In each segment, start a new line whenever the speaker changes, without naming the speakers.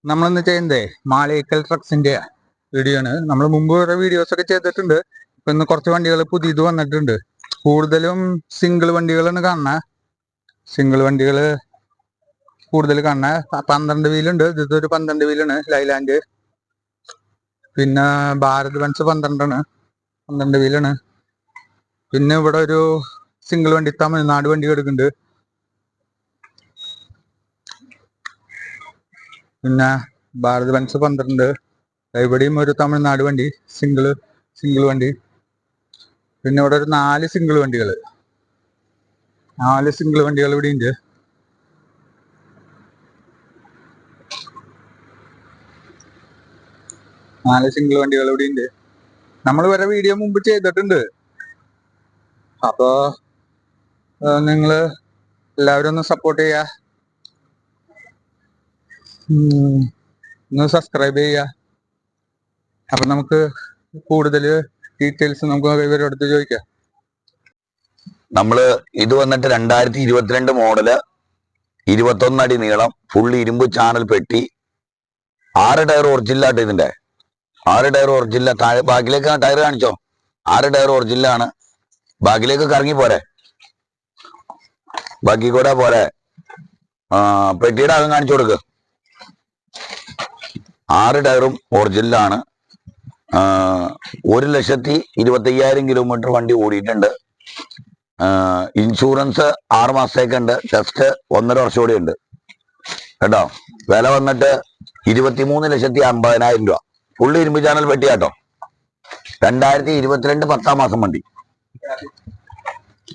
നമ്മളിന്ന് ചെയ്യുന്നതേ മാളിയേക്കൽ ട്രക്സിന്റെ വീഡിയോ ആണ്. നമ്മൾ മുമ്പ് വേറെ വീഡിയോസ് ഒക്കെ ചെയ്തിട്ടുണ്ട്. ഇപ്പൊ ഇന്ന് കുറച്ച് വണ്ടികൾ പുതിയത് വന്നിട്ടുണ്ട്. കൂടുതലും സിംഗിൾ വണ്ടികളാണ് കാണുന്നത്. സിംഗിൾ വണ്ടികൾ കൂടുതൽ കാണുന്നത്. 12 വീലുണ്ട്. ഇതൊരു 12 വീലാണ് ലൈലാൻഡ്. പിന്നെ ഭാരത് ബെൻസ് 12 വീലാണ്. പിന്നെ ഇവിടെ ഒരു സിംഗിൾ വണ്ടി തമിഴ്നാട് വണ്ടി എടുക്കുന്നുണ്ട്. പിന്നെ ഭാരത് ബെൻസ് 12. ഇവിടെയും ഒരു തമിഴ്നാട് വണ്ടി സിംഗിൾ വണ്ടി. പിന്നെ ഇവിടെ ഒരു 4 സിംഗിൾ വണ്ടികൾ ഇവിടെ ഉണ്ട്. നമ്മൾ വരെ വീഡിയോ മുമ്പ് ചെയ്തിട്ടുണ്ട്. അപ്പോ നിങ്ങള് എല്ലാവരും ഒന്ന് സപ്പോർട്ട് ചെയ്യാ, ഒന്ന് സബ്സ്ക്രൈബ് ചെയ്യുക. അപ്പൊ നമുക്ക് കൂടുതൽ ഡീറ്റെയിൽസ് നമുക്ക് ഇവരോട് ചോദിക്കാം.
നമ്മള് ഇത് വന്നിട്ട് 2022 മോഡല് 21 അടി നീളം, ഫുൾ ഇരുമ്പ് ചാനൽ പെട്ടി, 6 ടയർ ഒറിജിനലായിട്ട്. ഇതിന്റെ 6 ടയർ ഒറിജിനൽ. താഴെ ബാക്കിലേക്ക് ടയർ കാണിച്ചോ. 6 ടയർ ഒറിജിനലാണ്. ബാക്കിലേക്ക് കറങ്ങി പോരെ, ബാക്കി കൂടെ പോരെ. പെട്ടിയുടെ അകം കാണിച്ചു കൊടുക്ക്. 6 ടയറും ഒറിജിനലാണ്. 1,25,000 കിലോമീറ്റർ വണ്ടി ഓടിയിട്ടുണ്ട്. ഇൻഷുറൻസ് 6 മാസത്തേക്കുണ്ട്. ടെസ്റ്റ് 1.5 വർഷം കൂടി ഉണ്ട് കേട്ടോ. വില വന്നിട്ട് 23,50,000 രൂപ. ഫുള്ള് ഇരുമ്പ് ചാനൽ പെട്ടിയാട്ടോ. 2022 10 മാസം വണ്ടി.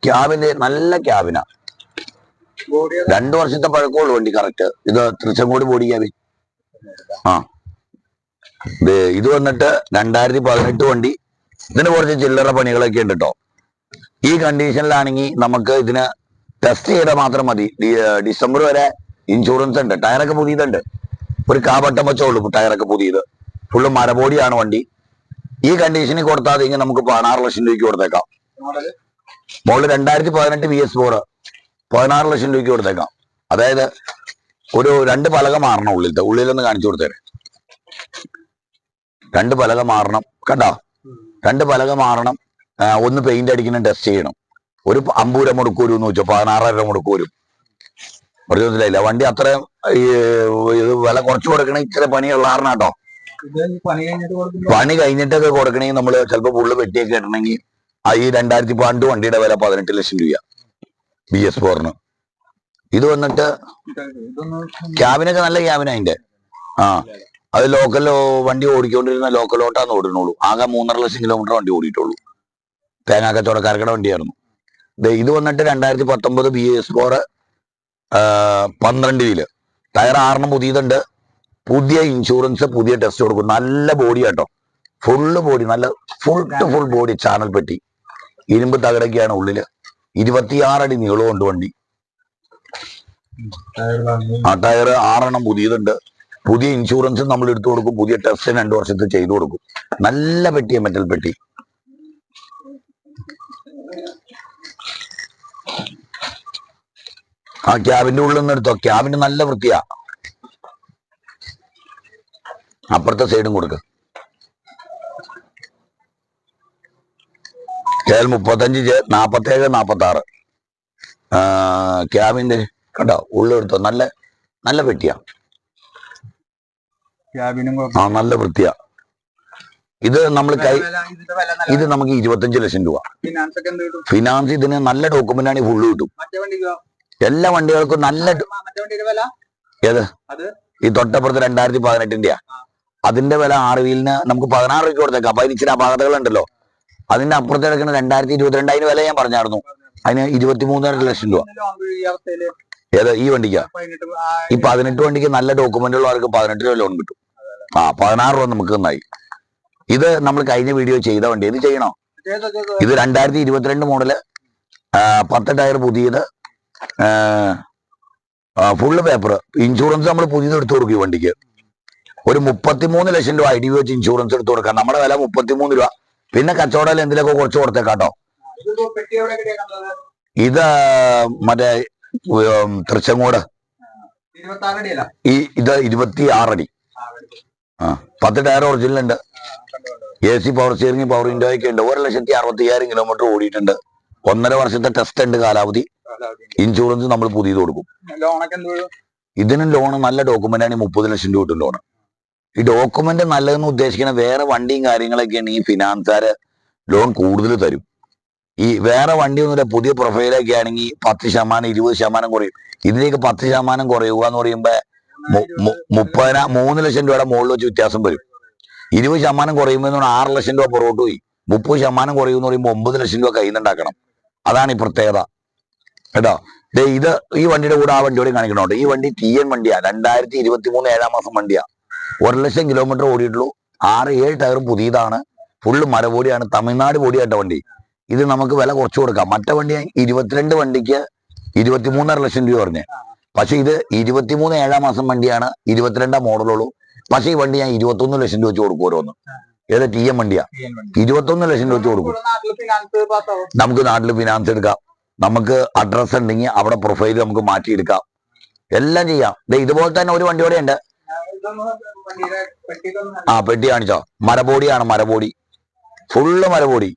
ക്യാബിന്റെ നല്ല ക്യാബിനാ. 2 വർഷത്തെ പഴക്കമുള്ളൂ വണ്ടി. കറക്റ്റ്. ഇത് തൃശ്ശങ്കോട് ബോഡി ക്യാബിൻ. ഇത് വന്നിട്ട് 2018 വണ്ടി. ഇതിന് കുറച്ച് ചില്ലറ പണികളൊക്കെ ഉണ്ട് കേട്ടോ. ഈ കണ്ടീഷനിലാണെങ്കിൽ നമുക്ക് ഇതിന് ടെസ്റ്റ് ചെയ്താൽ മാത്രം മതി. ഡിസംബർ വരെ ഇൻഷുറൻസ് ഉണ്ട്. ടയറൊക്കെ പുതിയതുണ്ട്. ഒരു കാപട്ടം വെച്ചോളൂ ടയറൊക്കെ പുതിയത്. ഫുള്ള് മരബോഡിയാണ് വണ്ടി. ഈ കണ്ടീഷനിൽ കൊടുത്താൽ ഇങ്ങനെ നമുക്ക് 16 ലക്ഷം രൂപയ്ക്ക് കൊടുത്തേക്കാം. മോള് 2018 VS4 16 ലക്ഷം രൂപയ്ക്ക് കൊടുത്തേക്കാം. അതായത് ഒരു 2 പലക മാറണം. ഉള്ളിലൊന്ന് കാണിച്ചു കൊടുത്തേരെ. 2 പലക മാറണം കണ്ടോ. 2 പലക മാറണം. ഒന്ന് പെയിന്റ് അടിക്കണം, ടെസ്റ്റ് ചെയ്യണം. ഒരു 50 രൂപ മുടക്കൂരും എന്ന് വെച്ചോ. 16,000 മുടക്കൂരും. ഒരു മനസ്സിലായില്ല. വണ്ടി അത്രയും ഇത് വില കുറച്ച് കൊടുക്കണേ. ഇച്ചിരി പണിയുള്ള കാരണം കേട്ടോ. പണി കഴിഞ്ഞിട്ടൊക്കെ കൊടുക്കണമെങ്കിൽ നമ്മള് ചിലപ്പോ ഫുള്ള് വെട്ടിയൊക്കെ ഇടണമെങ്കിൽ ഈ 2012 വണ്ടിയുടെ വില 18 ലക്ഷം രൂപ VS4. ഇത് വന്നിട്ട് ക്യാബിനൊക്കെ നല്ല ക്യാബിനാ അതിന്റെ. അത് ലോക്കൽ വണ്ടി ഓടിക്കൊണ്ടിരുന്ന ലോക്കലോട്ടാന്ന് ഓടുന്നുള്ളൂ. ആകെ 3.5 ലക്ഷം കിലോമീറ്റർ വണ്ടി ഓടിയിട്ടുള്ളൂ. തേങ്ങാ കച്ചവടക്കാരുടെ വണ്ടിയായിരുന്നു. ഇത് വന്നിട്ട് 2019 VS4 12 വീല്. ടയർ 6 പുതിയതുണ്ട്. പുതിയ ഇൻഷുറൻസ്, പുതിയ ടെസ്റ്റ് കൊടുക്കും. നല്ല ബോഡി കേട്ടോ. ഫുള്ള് ബോഡി, നല്ല full to full body channel പെട്ടി. ഇരുമ്പ് തകടൊക്കെയാണ് ഉള്ളില്. 26 അടി നീളമുണ്ട് വണ്ടി. ടയർ 6 പുതിയതുണ്ട്. പുതിയ ഇൻഷുറൻസ് നമ്മൾ എടുത്തു കൊടുക്കും. പുതിയ ടെസ്റ്റ് 2 വർഷത്തിൽ ചെയ്തു കൊടുക്കും. നല്ല പെട്ടിയ, മെറ്റൽ പെട്ടി. ക്യാബിന്റെ ഉള്ളിൽ നിന്ന് എടുത്തോ. ക്യാബിന് നല്ല വൃത്തിയാ. അപ്പുറത്തെ സൈഡും കൊടുക്ക. KL 35 47 46 ക്യാബിന്റെ കണ്ടോ. ഉള്ളെടുത്തോ. നല്ല നല്ല പെട്ടിയാ. നല്ല വൃത്തിയാ. ഇത് നമ്മൾ ഇത് നമുക്ക് 25 ലക്ഷം രൂപ ഫിനാൻസ്. ഇതിന് നല്ല ഡോക്യുമെന്റ് ആണ്. ഫുള്ള് കിട്ടും. എല്ലാ വണ്ടികൾക്കും നല്ല. ഏത് ഈ തൊട്ടപ്പുറത്ത് 2018 അതിന്റെ വില 6 വീലിന് നമുക്ക് 16 രൂപയ്ക്ക് കൊടുത്തേക്കാം. അപ്പൊ അതിന് ഇച്ചിരി അപാകതകളുണ്ടല്ലോ. അതിന്റെ അപ്പുറത്ത് കിടക്കുന്ന 2022 അതിന് വില ഞാൻ പറഞ്ഞായിരുന്നു. അതിന് 23.5 ലക്ഷം രൂപ. ഏത് ഈ വണ്ടിക്കാ? ഈ 18 വണ്ടിക്ക് നല്ല ഡോക്യുമെന്റ് ഉള്ളവർക്ക് 18 രൂപ ലോൺ കിട്ടും. 16 രൂപ നമുക്ക് നന്നായി. ഇത് നമ്മൾ കഴിഞ്ഞ വീഡിയോ ചെയ്ത വണ്ടി. ഇത് ചെയ്യണോ? ഇത് 2022 മോഡല്, 10 ടയർ പുതിയത്, ഫുള്ള് പേപ്പർ. ഇൻഷുറൻസ് നമ്മൾ പുതിയത് എടുത്തു കൊടുക്കും. ഈ വണ്ടിക്ക് ഒരു 33 ലക്ഷം രൂപ IDV വെച്ച് ഇൻഷുറൻസ് എടുത്തു കൊടുക്കാം. നമ്മുടെ വില 33 രൂപ. പിന്നെ കച്ചവടം എന്തിലൊക്കെ കുറച്ച് കൊടുത്തേക്കാട്ടോ. ഇത് മറ്റേ തൃശ്ശങ്കോട് ഇത് 26 അടി. 10 ടയർ ഒറിജിനൽ ഉണ്ട്. AC power steering, power window ഒക്കെ ഉണ്ട്. 1,65,000 കിലോമീറ്റർ ഓടിയിട്ടുണ്ട്. 1.5 വർഷത്തെ ടെസ്റ്റ് ഉണ്ട് കാലാവധി. ഇൻഷുറൻസ് നമ്മൾ പുതിയത് കൊടുക്കും. ഇതിനും ലോണ് നല്ല ഡോക്യുമെന്റ് ആണ്. 30 ലക്ഷം രൂപ കിട്ടും ലോണ്. ഈ ഡോക്യുമെന്റ് നല്ലതെന്ന് ഉദ്ദേശിക്കുന്ന വേറെ വണ്ടിയും കാര്യങ്ങളൊക്കെയാണ് ഈ ഫിനാൻസുകാര് ലോൺ കൂടുതൽ തരും. ഈ വേറെ വണ്ടിയൊന്നുമില്ല, പുതിയ പ്രൊഫൈലൊക്കെ ആണെങ്കിൽ 10%, 20% കുറയും. ഇതിലേക്ക് 10% കുറയുക എന്ന് പറയുമ്പോ 3 ലക്ഷം രൂപയുടെ മുകളിൽ വെച്ച് വ്യത്യാസം വരും. 20% കുറയുമ്പോൾ 6 ലക്ഷം രൂപ പുറകോട്ട് പോയി. 30% കുറയുമെന്ന് പറയുമ്പോൾ 9 ലക്ഷം രൂപ കയ്യിൽ നിന്നുണ്ടാക്കണം. അതാണ് ഈ പ്രത്യേകത കേട്ടോ. ഇത് ഈ വണ്ടിയുടെ കൂടെ ആ വണ്ടിയോടെ കാണിക്കണോട്ടോ. ഈ വണ്ടി TN വണ്ടിയാ. 2023 7 മാസം വണ്ടിയാ. 1 ലക്ഷം കിലോമീറ്റർ ഓടിയിട്ടുള്ളൂ. 6-7 ടയറും പുതിയതാണ്. ഫുള്ള് മരബോഡിയാണ്. തമിഴ്നാട് ബോഡിയായിട്ട വണ്ടി. ഇത് നമുക്ക് വില കുറച്ച് കൊടുക്കാം. മറ്റേ വണ്ടി 22 വണ്ടിക്ക് 23.5 ലക്ഷം രൂപ പറഞ്ഞേ. പക്ഷെ ഇത് 23 7 മാസം വണ്ടിയാണ്. 22 മോഡലുള്ളൂ. പക്ഷെ ഈ വണ്ടി ഞാൻ 21 ലക്ഷം രൂപ വെച്ച് കൊടുക്കും ഓരോന്ന്. ഏതാ TN വണ്ടിയാ. 21 ലക്ഷം രൂപ വെച്ച് കൊടുക്കും. നമുക്ക് നാട്ടിൽ ഫിനാൻസ് എടുക്കാം. നമുക്ക് അഡ്രസ് ഉണ്ടെങ്കിൽ അവിടെ പ്രൊഫൈൽ നമുക്ക് മാറ്റിയെടുക്കാം. എല്ലാം ചെയ്യാം. ഇതുപോലെ തന്നെ ഒരു വണ്ടിയോടെ ഉണ്ട്. പെട്ടി കാണിച്ചോ. മരബോഡിയാണ്. മരബോഡി ഫുള്ള് മരബോഡി.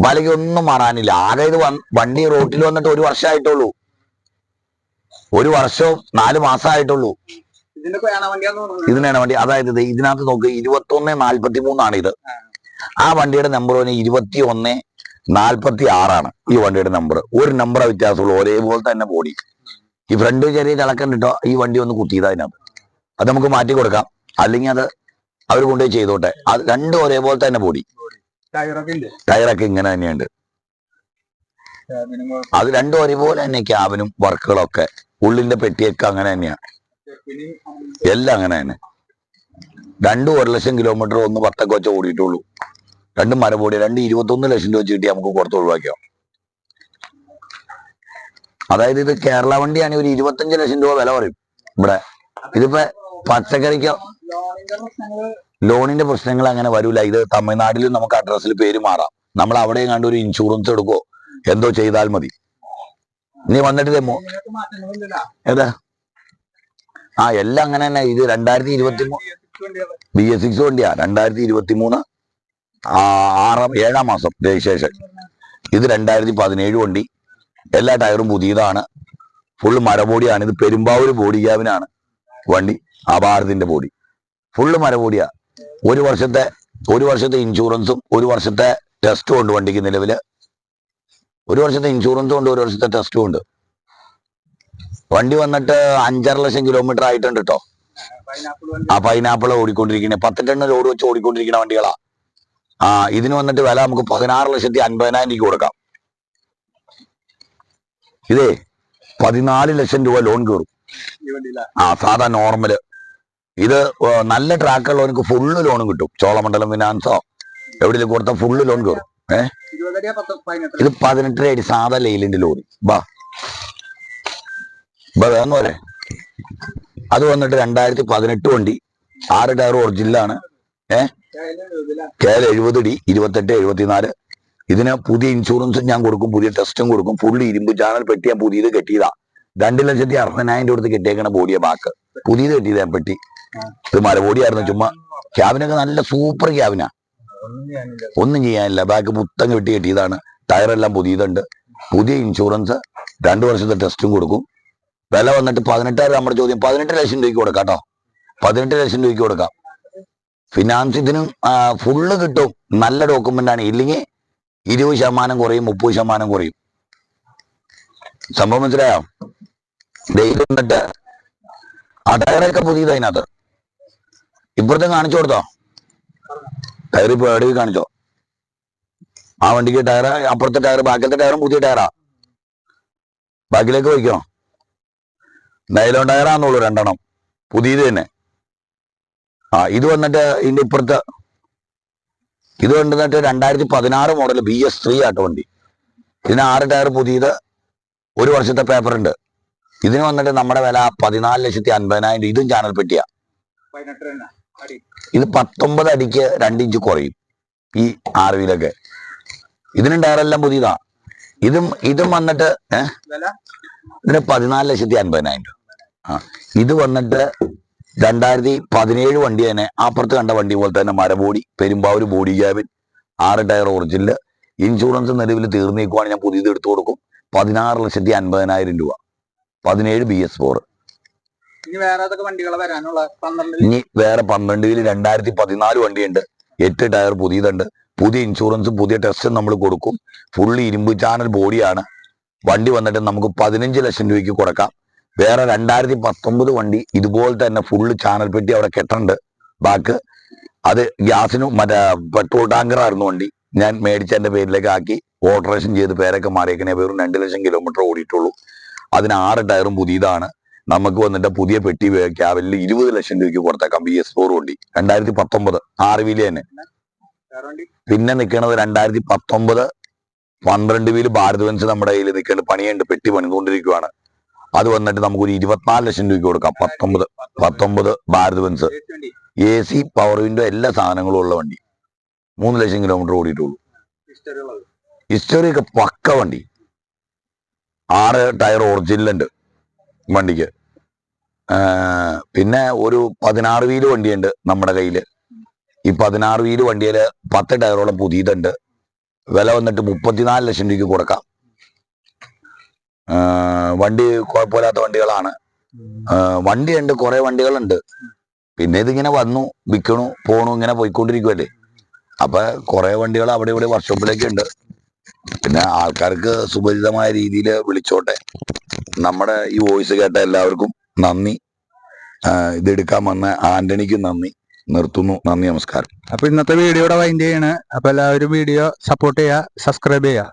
പലകൊന്നും മാറാനില്ല. ആകെ ഇത് വണ്ടി റോട്ടിൽ വന്നിട്ട് 1 വർഷമായിട്ടുള്ളൂ. 1 വർഷവും 4 മാസമായിട്ടുള്ളൂ. ഇതിനാണ് വണ്ടി. അതായത് ഇതിനകത്ത് നോക്ക് 2143 ഇത്. ആ വണ്ടിയുടെ നമ്പർ 2146 ഈ വണ്ടിയുടെ നമ്പർ. ഒരു നമ്പറെ വ്യത്യാസമുള്ളൂ. ഒരേപോലെ തന്നെ ബോഡി. ഈ ഫ്രണ്ട് ചെറിയ തിളക്കണ്ടിട്ടോ. ഈ വണ്ടി ഒന്ന് കുത്തിയത് അതിനകത്ത്. അത് നമുക്ക് മാറ്റി കൊടുക്കാം. അല്ലെങ്കിൽ അത് അവർ കൊണ്ടുപോയി ചെയ്തോട്ടെ. അത് രണ്ടും ഒരേപോലെ തന്നെ ബോഡി. ടയറൊക്കെ ഇങ്ങനെ തന്നെയുണ്ട്. അത് രണ്ടും ഒരേപോലെ തന്നെ. ക്യാബിനും വർക്കുകളൊക്കെ ഉള്ളിന്റെ പെട്ടിയൊക്കെ അങ്ങനെ തന്നെയാണ്. എല്ലാം അങ്ങനെ തന്നെ. രണ്ടും 1 ലക്ഷം കിലോമീറ്റർ. 1 10 വെച്ച് ഓടിയിട്ടുള്ളൂ. രണ്ടും മരബോഡി. 21 ലക്ഷം രൂപ വെച്ച് കിട്ടി നമുക്ക് കൊടുത്ത് ഒഴിവാക്കാം. അതായത് ഇത് കേരള വണ്ടിയാണെങ്കിൽ ഒരു 25 ലക്ഷം രൂപ വില പറയും ഇവിടെ. ഇതിപ്പോ പച്ചക്കറിക്കോ ലോണിന്റെ പ്രശ്നങ്ങൾ അങ്ങനെ വരൂല. ഇത് തമിഴ്നാട്ടിലും നമുക്ക് അഡ്രസ്സിൽ പേര് മാറാം. നമ്മൾ അവിടെ കണ്ട് ഒരു ഇൻഷുറൻസ് എടുക്കോ എന്തോ ചെയ്താൽ മതി. നീ വന്നിട്ട് ഏതാ എല്ലാം അങ്ങനെ തന്നെ. ഇത് 2023 BS6 വണ്ടിയാ. 2023 7 മാസം രജിസ്ട്രേഷൻ. ഇത് 2017 വണ്ടി. എല്ലാ ടയറും പുതിയതാണ്. ഫുള്ള് മരബോഡിയാണ്. ഇത് പെരുമ്പാവൂർ ബോഡി ക്യാബിനാണ് വണ്ടി. അപാരത്തിന്റെ ബോഡി ഫുള്ള് മരബോഡിയാ. 1 വർഷത്തെ ഇൻഷുറൻസും 1 വർഷത്തെ ടെസ്റ്റും ഉണ്ട് വണ്ടിക്ക് നിലവില്. 1 വർഷത്തെ ഇൻഷുറൻസും ഉണ്ട്. 1 വർഷത്തെ ടെസ്റ്റും ഉണ്ട്. വണ്ടി വന്നിട്ട് 5.5 ലക്ഷം കിലോമീറ്റർ ആയിട്ടുണ്ട് കേട്ടോ. പൈനാപ്പിൾ ഓടിക്കൊണ്ടിരിക്കണേ. 10 ടണ്ണ് ലോഡ് വെച്ച് ഓടിക്കൊണ്ടിരിക്കുന്ന വണ്ടികളാ. ഇതിന് വന്നിട്ട് വില നമുക്ക് 16,50,000 രൂപ കൊടുക്കാം. ഇതേ 14 ലക്ഷം രൂപ ലോൺ കയറും. സാധാ നോർമല്. ഇത് നല്ല ട്രാക്കുള്ളവർക്ക് ഫുള്ള് ലോണും കിട്ടും. ചോളമണ്ഡലം ഫിനാൻസോ എവിടെയെങ്കിലും കൊടുത്താൽ ഫുള്ള് ലോൺ കയറും. ഇത് 18 അടി സാധാ ലെയിലിന്റെ ലോറി. വേന്ന് പോലെ. അത് വന്നിട്ട് 2018 വണ്ടി. 6 ടയർ ഒറിജിനലാണ്. KL 70D 2874. ഇതിന് പുതിയ ഇൻഷുറൻസും ഞാൻ കൊടുക്കും. പുതിയ ടെസ്റ്റും കൊടുക്കും. ഫുള്ള് ഇരുമ്പ് ചാനൽ പെട്ടി ഞാൻ പുതിയത് കെട്ടിയതാ. 2,60,000 കൊടുത്ത് കെട്ടിയേക്കണ ബോഡിയ ബാക്ക്. പുതിയത് കെട്ടിയത് ഞാൻ പെട്ടി. ഇത് മരബോഡിയായിരുന്നു. ചുമ്മാ ക്യാബിനൊക്കെ നല്ല സൂപ്പർ ക്യാബിനാ. ഒന്നും ചെയ്യാനില്ല. ബാക്ക് പുത്തം കെട്ടിയതാണ്. ടയറെല്ലാം പുതിയതുണ്ട്. പുതിയ ഇൻഷുറൻസ്. 2 വർഷത്തെ ടെസ്റ്റും കൊടുക്കും. വില വന്നിട്ട് 18,000. നമ്മുടെ ചോദ്യം 18 ലക്ഷം രൂപയ്ക്ക് കൊടുക്കാം കേട്ടോ. 18 ലക്ഷം രൂപയ്ക്ക് കൊടുക്കാം. ഫിനാൻസ് ഇതിനും ഫുള്ള് കിട്ടും. നല്ല ഡോക്യുമെന്റ് ആണ്. ഇല്ലെങ്കിൽ 20% കുറയും, 30% കുറയും. സംഭവം മനസ്സിലായോ? വന്നിട്ട് ടയറൊക്കെ പുതിയത് അതിനകത്ത്. ഇപ്പുറത്തെ കാണിച്ചു കൊടുത്തോ. ടയർ ഇപ്പൊ എവിടെ കാണിച്ചോ. ആ വണ്ടിക്ക് ടയർ, അപ്പുറത്തെ ടയർ, ബാക്കിലത്തെ ടയറും പുതിയ ടയറാ. ബാക്കിലേക്ക് വയ്ക്കോ. നൈലോൺ ടയറാന്നുള്ളൂ 2 എണ്ണം. പുതിയത് തന്നെ. ഇത് വന്നിട്ട് ഇതിന്റെ ഇപ്പുറത്ത് ഇത് വന്നിട്ട് 2016 മോഡൽ BS3 ആട്ടോ വണ്ടി. ഇതിന് 6 ടയർ പുതിയത്. 1 വർഷത്തെ പേപ്പർ ഉണ്ട്. ഇതിന് വന്നിട്ട് നമ്മുടെ വില 14,50,000. ഇതും ചാനൽ പെട്ടിയാ. ഇത് 19 അടിക്ക് 2 ഇഞ്ച് കുറയും ഈ RVയിലൊക്കെ. ഇതിനും ടയറെല്ലാം പുതിയതാ. ഇതും വന്നിട്ട് ഇതിന് 14,50,000 രൂപ. ആ ഇത് വന്നിട്ട് 2017 വണ്ടി തന്നെ. അപ്പുറത്ത് കണ്ട വണ്ടി പോലെ തന്നെ മരബോഡി, Perumbavoor body cabin, 6 tyre original. Insurance നിലവിൽ തീർന്നേക്കുവാണ്. ഞാൻ പുതിയത് എടുത്തു കൊടുക്കും. 16,50,000 രൂപ. 17 BS4.
ഇനി
വേറെ 12 2014 വണ്ടിയുണ്ട്. 8 ടയർ പുതിയതുണ്ട്. പുതിയ ഇൻഷുറൻസും പുതിയ ടെസ്റ്റും നമ്മൾ കൊടുക്കും. ഫുള്ള് ഇരുമ്പ് ചാനൽ ബോഡിയാണ്. വണ്ടി വന്നിട്ട് നമുക്ക് 15 ലക്ഷം രൂപയ്ക്ക് കൊടുക്കാം. വേറെ 2019 വണ്ടി ഇതുപോലെ തന്നെ ഫുള്ള് ചാനൽ പെട്ടി അവിടെ കെട്ടുണ്ട്. ബാക്ക് അത് ഗ്യാസിനും മറ്റേ പെട്രോൾ ടാങ്കറായിരുന്നു വണ്ടി. ഞാൻ മേടിച്ച എൻ്റെ പേരിലേക്ക് ആക്കി ഓൾട്ടറേഷൻ ചെയ്ത് പേരൊക്കെ മാറിയേക്കണേ. വെറും 2 ലക്ഷം കിലോമീറ്റർ ഓടിയിട്ടുള്ളൂ. അതിന് 6 ടയറും പുതിയതാണ്. നമുക്ക് വന്നിട്ട് പുതിയ പെട്ടി ക്യാബിനിൽ 20 ലക്ഷം രൂപയ്ക്ക് കൊടുത്തേക്കാം. BS4 വണ്ടി 2019 6 വീല് തന്നെ. പിന്നെ നിൽക്കുന്നത് 2019 12 വീല് ഭാരത് ബെൻസ് നമ്മുടെ കയ്യിൽ നിൽക്കേണ്ട പണിയുണ്ട്. പെട്ടി പണിതുകൊണ്ടിരിക്കുകയാണ്. അത് വന്നിട്ട് നമുക്കൊരു 24 ലക്ഷം രൂപയ്ക്ക് കൊടുക്കാം. 19 Bharat Benz AC power window എല്ലാ സാധനങ്ങളും ഉള്ള വണ്ടി. 3 ലക്ഷം കിലോമീറ്റർ ഓടിയിട്ടുള്ളൂ. ഹിസ്റ്ററി ഒക്കെ പക്ക വണ്ടി. 6 ടയർ ഒറിജിനലുണ്ട് വണ്ടിക്ക്. പിന്നെ ഒരു 16 വീല് വണ്ടിയുണ്ട് നമ്മുടെ കയ്യിൽ. ഈ 16 വീല് വണ്ടിയിൽ 10 ടയറോളം പുതിയതുണ്ട്. വില വന്നിട്ട് 34 ലക്ഷം രൂപയ്ക്ക് കൊടുക്കാം. വണ്ടി കുഴപ്പമില്ലാത്ത വണ്ടികളാണ്. വണ്ടിയുണ്ട്, കുറെ വണ്ടികളുണ്ട്. പിന്നെ ഇതിങ്ങനെ വന്നു വിൽക്കണു പോണു ഇങ്ങനെ പോയിക്കൊണ്ടിരിക്കുമല്ലേ. അപ്പൊ കുറെ വണ്ടികൾ അവിടെ ഇവിടെ വർക്ക്ഷോപ്പിലേക്ക് ഉണ്ട്. പിന്നെ ആൾക്കാർക്ക് സുപരിചിതമായ രീതിയിൽ വിളിച്ചോട്ടെ. നമ്മുടെ ഈ വോയിസ് കേട്ട എല്ലാവർക്കും നന്ദി. ഇതെടുക്കാൻ വന്ന ആന്റണിക്കും നന്ദി. നിർത്തുന്നു. നന്ദി, നമസ്കാരം.
അപ്പൊ ഇന്നത്തെ വീഡിയോയുടെ വൈൻഡ് ചെയ്യാണ്. അപ്പൊ എല്ലാവരും വീഡിയോ സപ്പോർട്ട് ചെയ്യുക, സബ്സ്ക്രൈബ് ചെയ്യുക.